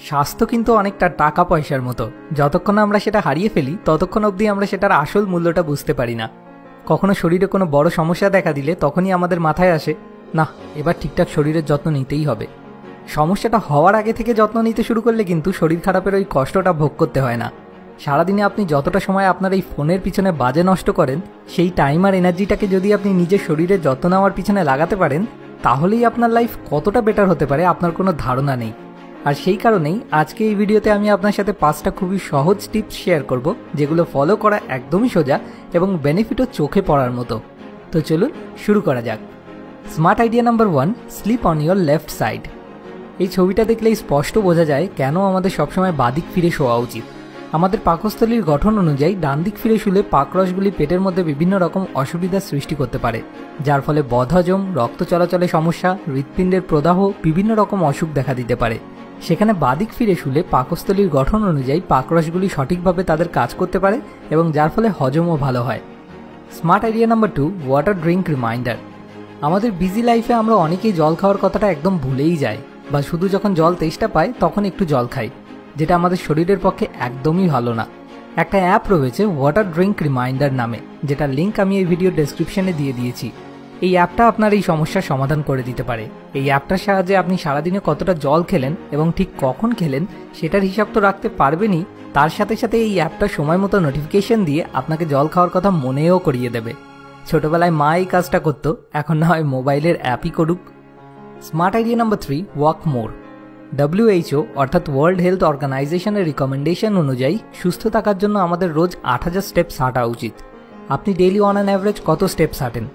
স্বাস্থ্য কিন্তু অনেকটা টাকা পয়সার মতো, যতক্ষণ আমরা সেটা হারিয়ে ফেলি ততক্ষণ অবধি আমরা সেটার আসল মূল্যটা বুঝতে পারি না। কখনো শরীরে কোনো বড় সমস্যা দেখা দিলে তখনই আমাদের মাথায় আসে, না এবার ঠিকঠাক শরীরের যত্ন নিতেই হবে। সমস্যাটা হওয়ার আগে থেকে যত্ন নিতে শুরু করলে কিন্তু শরীর খারাপের ওই কষ্টটা ভোগ করতে হয় না। সারাদিনে আপনি যতটা সময় আপনার এই ফোনের পিছনে বাজে নষ্ট করেন, সেই টাইম আর এনার্জিটাকে যদি আপনি নিজের শরীরের যত্ন নেওয়ার পিছনে লাগাতে পারেন, তাহলেই আপনার লাইফ কতটা বেটার হতে পারে আপনার কোনো ধারণা নেই। আর সেই কারণেই আজকে এই ভিডিওতে আমি আপনার সাথে 5টা খুবই সহজ টিপস শেয়ার করব, যেগুলো ফলো করা একদমই সোজা এবং বেনিফিটও চোখে পড়ার মতো। তো চলুন শুরু করা যাক। Smart idea number 1, sleep on your left side. এই ছবিটা দেখলেই স্পষ্ট বোঝা যায় কেন আমাদের সবসময় বাদিক ফিরে শোয়া উচিত। আমাদের পাকস্থলীর গঠন অনুযায়ী ডান দিক ফিরে শুলে পাকরসগুলি পেটের মধ্যে বিভিন্ন রকম অসুবিধার সৃষ্টি করতে পারে, যার ফলে বদহজম, রক্ত চলাচলে সমস্যা, হৃৎপিণ্ডের প্রদাহ, বিভিন্ন রকম অসুখ দেখা দিতে পারে। সেখানে বাদিক ফিরে শুলে পাকস্থলীর গঠন অনুযায়ী পাকরসগুলি সঠিকভাবে তাদের কাজ করতে পারে এবং যার ফলে হজমও ভালো হয়। Smart idea number 2, water drink reminder. আমাদের বিজি লাইফে আমরা অনেকেই জল খাওয়ার কথাটা একদম ভুলেই যাই, বা শুধু যখন জল তেষ্টা পায় তখন একটু জল খাই, যেটা আমাদের শরীরের পক্ষে একদমই ভালো না। একটা অ্যাপ রয়েছে ওয়াটার ড্রিঙ্ক রিমাইন্ডার নামে, যেটা লিঙ্ক আমি এই ভিডিও ডেসক্রিপশনে দিয়ে দিয়েছি। এই অ্যাপটা আপনার এই সমস্যার সমাধান করে দিতে পারে। এই অ্যাপটার সাহায্যে আপনি সারাদিনে কতটা জল খেলেন এবং ঠিক কখন খেলেন সেটার হিসাব তো রাখতে পারবেনই, তার সাথে সাথে এই অ্যাপটা সময় মতো নোটিফিকেশন দিয়ে আপনাকে জল খাওয়ার কথা মনেও করিয়ে দেবে। ছোটবেলায় মা এই কাজটা করতো, এখন না হয় মোবাইলের অ্যাপই করুক। Smart idea number 3, walk more. WHO অর্থাৎ ওয়ার্ল্ড হেলথ অর্গানাইজেশনের রিকমেন্ডেশন অনুযায়ী সুস্থ থাকার জন্য আমাদের রোজ 8000 স্টেপস হাঁটা উচিত। আপনি ডেইলি অন অ্যান অ্যাভারেজ কত স্টেপস হাঁটেন?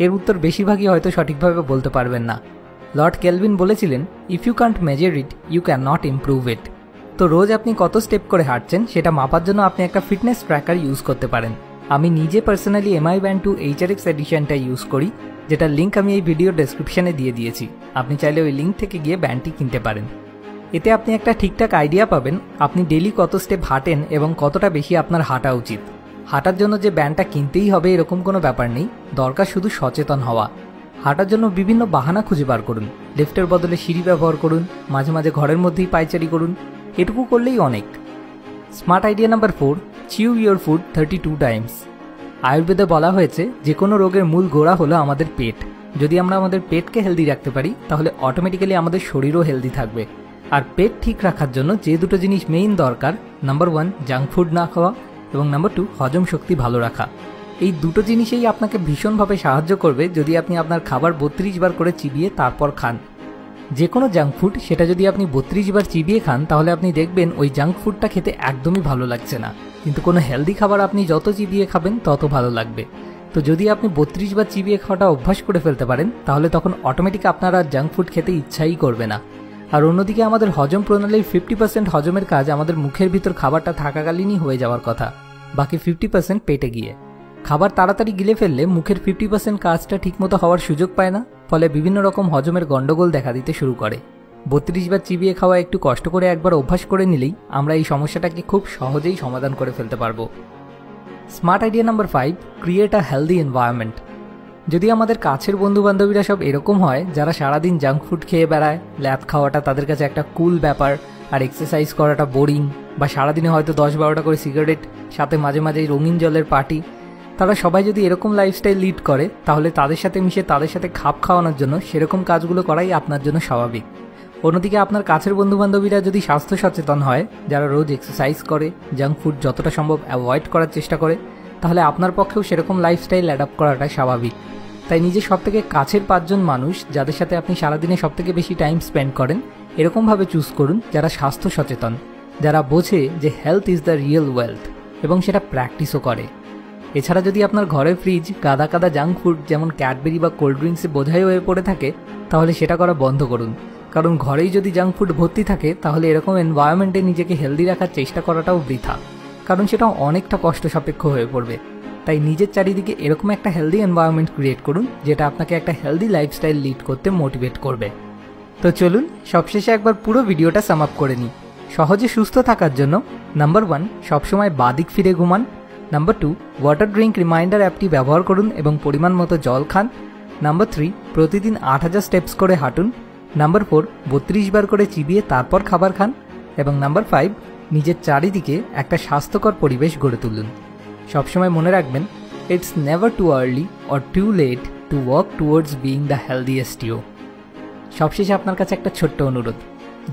এর উত্তর বেশিরভাগই হয়তো সঠিকভাবে বলতে পারবেন না। লর্ড কেলভিন বলেছিলেন, if you can't measure it you can not improve it. তো রোজ আপনি কত স্টেপ করে হাঁটছেন সেটা মাপার জন্য আপনি একটা ফিটনেস ট্র্যাকার ইউজ করতে পারেন। আমি নিজে পার্সোনালি MI Band 2 HRX এডিশনটা ইউজ করি, যেটার লিঙ্ক আমি এই ভিডিও ডেসক্রিপশনে দিয়ে দিয়েছি। আপনি চাইলে ওই লিঙ্ক থেকে গিয়ে ব্যান্ডটি কিনতে পারেন। এতে আপনি একটা ঠিকঠাক আইডিয়া পাবেন আপনি ডেইলি কত স্টেপ হাঁটেন এবং কতটা বেশি আপনার হাঁটা উচিত। হাঁটার জন্য যে ব্যান্ডটা কিনতেই হবে এরকম কোনো ব্যাপার নেই, দরকার শুধু সচেতন হওয়া। হাঁটার জন্য বিভিন্ন বাহানা খুঁজে বার করুন। লিফটের বদলে সিঁড়ি ব্যবহার করুন, মাঝে মাঝে ঘরের মধ্যেই পায়চারি করুন, এটুকু করলেই অনেক। Smart idea number 4, chew your food 32 times. আয়ুর্বেদে বলা হয়েছে যে কোনো রোগের মূল গোড়া হলো আমাদের পেট। যদি আমরা আমাদের পেটকে হেলদি রাখতে পারি তাহলে অটোমেটিক্যালি আমাদের শরীরও হেলদি থাকবে। আর পেট ঠিক রাখার জন্য যে দুটো জিনিস মেইন দরকার, নাম্বার 1 জাঙ্ক ফুড না খাওয়া এবং নাম্বার 2 হজম শক্তি ভালো রাখা। এই দুটো জিনিসেই আপনাকে ভীষণভাবে সাহায্য করবে যদি আপনি আপনার খাবার 32 বার করে চিবিয়ে তারপর খান। যে কোনো জাঙ্ক ফুড সেটা যদি আপনি 32 বার চিবিয়ে খান তাহলে আপনি দেখবেন ওই জাঙ্ক ফুডটা খেতে একদমই ভালো লাগছে না, কিন্তু কোনো হেলদি খাবার আপনি যত চিবিয়ে খাবেন তত ভালো লাগবে। তো যদি আপনি 32 বার চিবিয়ে খাওয়াটা অভ্যাস করে ফেলতে পারেন তাহলে তখন অটোমেটিক আপনার আর জাঙ্ক ফুড খেতে ইচ্ছাই করবে না। আর অন্যদিকে আমাদের হজম প্রণালীর 50% হজমের কাজ আমাদের মুখের ভিতর খাবারটা থাকাকালীনই হয়ে যাওয়ার কথা, বাকি 50% পেটে গিয়ে। খাবার তাড়াতাড়ি গিলে ফেললে মুখের 50% কাজটা ঠিকমতো হওয়ার সুযোগ পায় না, ফলে বিভিন্ন রকম হজমের গন্ডগোল দেখা দিতে শুরু করে। 32 বার চিবিয়ে খাওয়া একটু কষ্ট করে একবার অভ্যাস করে নিলেই আমরা এই সমস্যাটাকে খুব সহজেই সমাধান করে ফেলতে পারবো। Smart idea number 5, create a healthy environment. যদি আমাদের কাছের বন্ধুবান্ধবীরা সব এরকম হয় যারা সারাদিন জাঙ্ক ফুড খেয়ে বেড়ায়, ল্যাব খাওয়াটা তাদের কাছে একটা কুল ব্যাপার আর এক্সারসাইজ করাটা বোরিং, বা সারাদিনে হয়তো 10-12টা করে সিগারেট, সাথে মাঝে মাঝেই রঙিন জলের পার্টি, তারা সবাই যদি এরকম লাইফস্টাইল লিড করে তাহলে তাদের সাথে মিশে তাদের সাথে খাপ খাওয়ানোর জন্য সেরকম কাজগুলো করাই আপনার জন্য স্বাভাবিক। অন্যদিকে আপনার কাছের বন্ধুবান্ধবীরা যদি স্বাস্থ্য সচেতন হয়, যারা রোজ এক্সারসাইজ করে, জাঙ্ক ফুড যতটা সম্ভব অ্যাভয়েড করার চেষ্টা করে, তাহলে আপনার পক্ষেও সেরকম লাইফস্টাইল অ্যাডাপ্ট করাটাই স্বাভাবিক। তাই নিজের সবথেকে কাছের 5 জন মানুষ যাদের সাথে আপনি সারাদিনে সবথেকে বেশি টাইম স্পেন্ড করেন এরকমভাবে চুজ করুন যারা স্বাস্থ্য সচেতন, যারা বোঝে যে health is the real wealth এবং সেটা প্র্যাকটিসও করে। এছাড়া যদি আপনার ঘরের ফ্রিজ কাদা কাদা জাঙ্ক ফুড যেমন ক্যাডবেরি বা কোল্ড ড্রিঙ্কসে বোঝাই হয়ে পড়ে থাকে তাহলে সেটা করা বন্ধ করুন, কারণ ঘরেই যদি জাঙ্ক ফুড ভর্তি থাকে তাহলে এরকম এনভায়রনমেন্টে নিজেকে হেলদি রাখার চেষ্টা করাটাও বৃথা, কারণ সেটা অনেকটা কষ্ট সাপেক্ষ হয়ে পড়বে। তাই নিজের চারিদিকে এরকম একটা হেলদি এনভায়রনমেন্ট ক্রিয়েট করুন যেটা আপনাকে একটা হেলদি লাইফস্টাইল লিড করতে মোটিভেট করবে। তো চলুন সবশেষে একবার পুরো ভিডিওটা সাম আপ করে নিই। সহজে সুস্থ থাকার জন্য নাম্বার 1, সবসময় বাদিক ফিরে ঘুমান। নাম্বার 2, ওয়াটার ড্রিঙ্ক রিমাইন্ডার অ্যাপটি ব্যবহার করুন এবং পরিমাণ মতো জল খান। নাম্বার 3, প্রতিদিন 8000 স্টেপস করে হাঁটুন। নাম্বার 4, 32 বার করে চিবিয়ে তারপর খাবার খান। এবং নাম্বার 5, নিজের চারিদিকে একটা স্বাস্থ্যকর পরিবেশ গড়ে তুলুন। সবসময় মনে রাখবেন, it's never too early or too late to work towards being the healthiest you. সবশেষে আপনার কাছে একটা ছোট্ট অনুরোধ,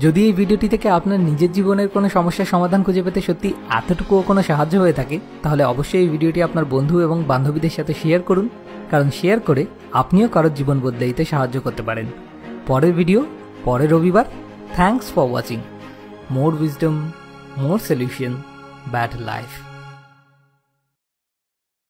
যদি এই ভিডিওটি থেকে আপনার নিজের জীবনের কোনো সমস্যার সমাধান খুঁজে পেতে সত্যি এতটুকুও কোনো সাহায্য হয়ে থাকে, তাহলে অবশ্যই এই ভিডিওটি আপনার বন্ধু এবং বান্ধবীদের সাথে শেয়ার করুন, কারণ শেয়ার করে আপনিও কারোর জীবন বদলে দিতে সাহায্য করতে পারেন। পরের ভিডিও পরের রবিবার। Thanks for watching. More wisdom, more solution, better life.